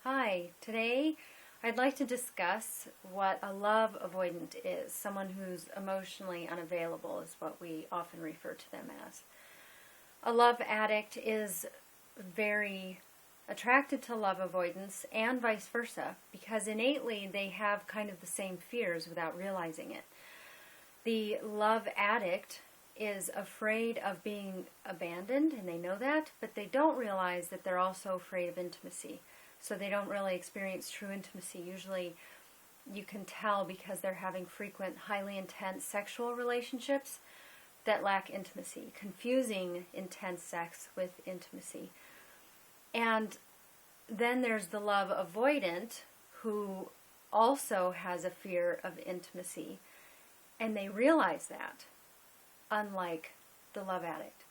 Hi, today I'd like to discuss what a love avoidant is. Someone who's emotionally unavailable is what we often refer to them as. A love addict is very attracted to love avoidance and vice versa because innately they have kind of the same fears without realizing it. The love addict is afraid of being abandoned, and they know that, but they don't realize that they're also afraid of intimacy. So they don't really experience true intimacy. Usually you can tell because they're having frequent, highly intense sexual relationships that lack intimacy, confusing intense sex with intimacy. And then there's the love avoidant who also has a fear of intimacy, and they realize that. Unlike the love addict,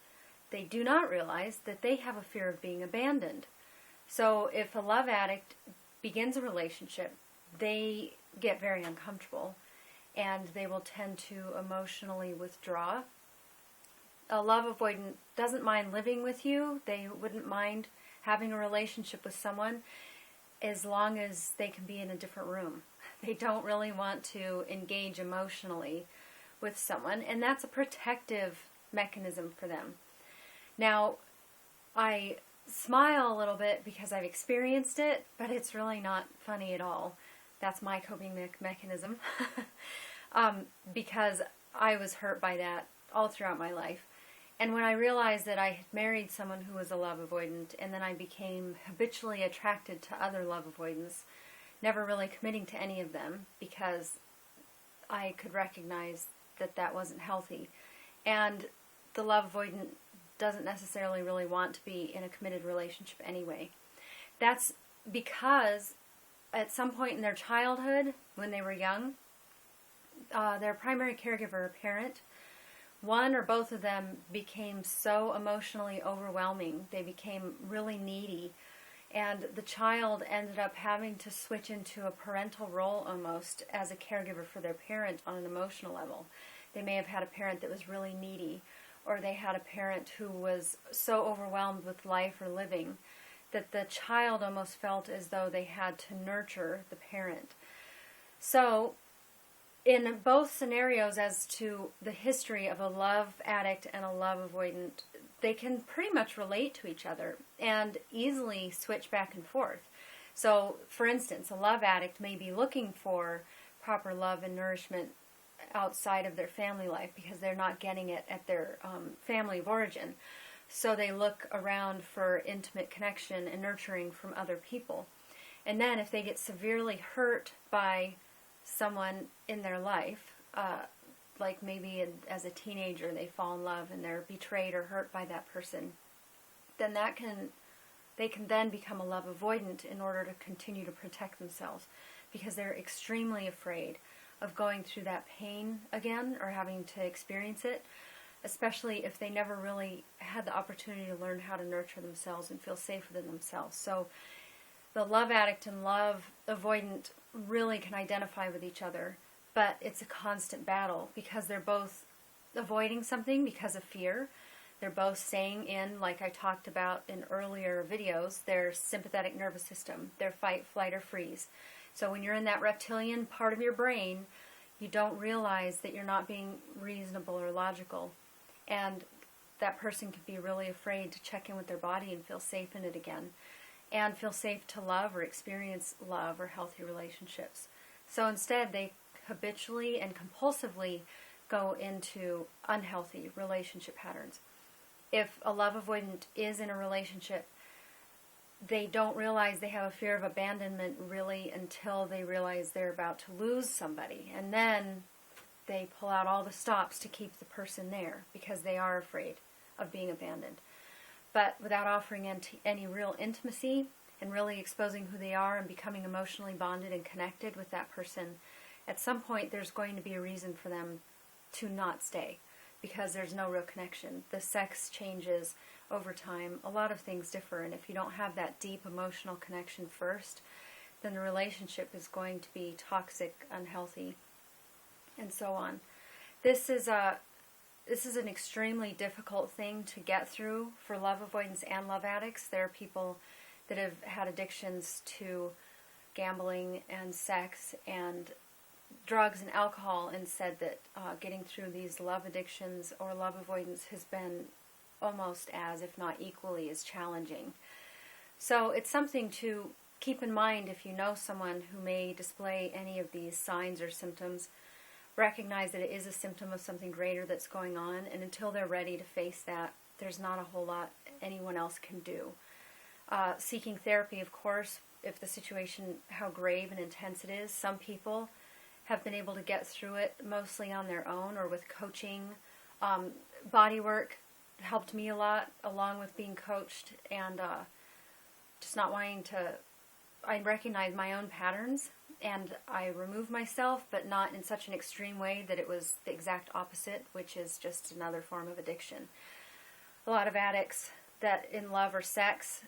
they do not realize that they have a fear of being abandoned. So if a love addict begins a relationship, they get very uncomfortable and they will tend to emotionally withdraw. A love avoidant doesn't mind living with you. They wouldn't mind having a relationship with someone as long as they can be in a different room. They don't really want to engage emotionally with someone, and that's a protective mechanism for them. Now, I smile a little bit because I've experienced it, but it's really not funny at all. That's my coping mechanism because I was hurt by that all throughout my life. And when I realized that I had married someone who was a love avoidant, and then I became habitually attracted to other love avoidants, never really committing to any of them because I could recognize that that wasn't healthy. And the love avoidant doesn't necessarily really want to be in a committed relationship anyway. That's because at some point in their childhood, when they were young, their primary caregiver, parent, one or both of them became so emotionally overwhelming. They became really needy. And the child ended up having to switch into a parental role almost as a caregiver for their parent on an emotional level. They may have had a parent that was really needy, or they had a parent who was so overwhelmed with life or living that the child almost felt as though they had to nurture the parent. So, in both scenarios as to the history of a love addict and a love avoidant, they can pretty much relate to each other and easily switch back and forth. So, for instance, a love addict may be looking for proper love and nourishment outside of their family life because they're not getting it at their family of origin. So they look around for intimate connection and nurturing from other people. And then if they get severely hurt by someone in their life, like maybe as a teenager they fall in love and they're betrayed or hurt by that person, then they can then become a love avoidant in order to continue to protect themselves because they're extremely afraid of going through that pain again or having to experience it, especially if they never really had the opportunity to learn how to nurture themselves and feel safe within themselves. So the love addict and love avoidant really can identify with each other, but it's a constant battle because they're both avoiding something because of fear. They're both staying in, like I talked about in earlier videos, their sympathetic nervous system, their fight, flight, or freeze. So when you're in that reptilian part of your brain, you don't realize that you're not being reasonable or logical. And that person could be really afraid to check in with their body and feel safe in it again. And feel safe to love or experience love or healthy relationships. So instead, they habitually and compulsively go into unhealthy relationship patterns. If a love avoidant is in a relationship, they don't realize they have a fear of abandonment really until they realize they're about to lose somebody. And then they pull out all the stops to keep the person there because they are afraid of being abandoned. But without offering any real intimacy and really exposing who they are and becoming emotionally bonded and connected with that person, at some point there's going to be a reason for them to not stay because there's no real connection. The sex changes over time. A lot of things differ, and if you don't have that deep emotional connection first, then the relationship is going to be toxic, unhealthy, and so on. This is an extremely difficult thing to get through for love avoidance and love addicts. There are people that have had addictions to gambling and sex and drugs and alcohol, and said that getting through these love addictions or love avoidance has been almost as, if not equally, as challenging. So it's something to keep in mind if you know someone who may display any of these signs or symptoms. Recognize that it is a symptom of something greater that's going on, and until they're ready to face that, there's not a whole lot anyone else can do. Seeking therapy, of course, if the situation, how grave and intense it is. Some people have been able to get through it mostly on their own or with coaching. Body work helped me a lot, along with being coached, and just not wanting to... I recognize my own patterns, and I remove myself, but not in such an extreme way that it was the exact opposite, which is just another form of addiction. A lot of addicts that in love or sex,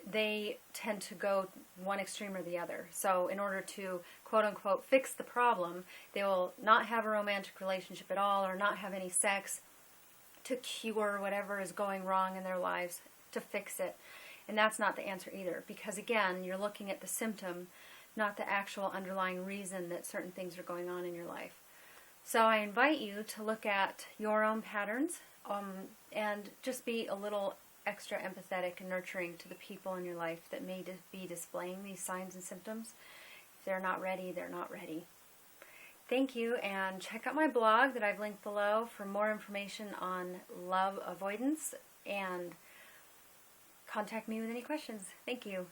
they tend to go one extreme or the other. So in order to, quote-unquote, fix the problem, they will not have a romantic relationship at all or not have any sex to cure whatever is going wrong in their lives, to fix it. And that's not the answer either, because again, you're looking at the symptom, not the actual underlying reason that certain things are going on in your life. So I invite you to look at your own patterns and just be a little extra empathetic and nurturing to the people in your life that may be displaying these signs and symptoms. If they're not ready, they're not ready. Thank you, and check out my blog that I've linked below for more information on love avoidance, and contact me with any questions. Thank you.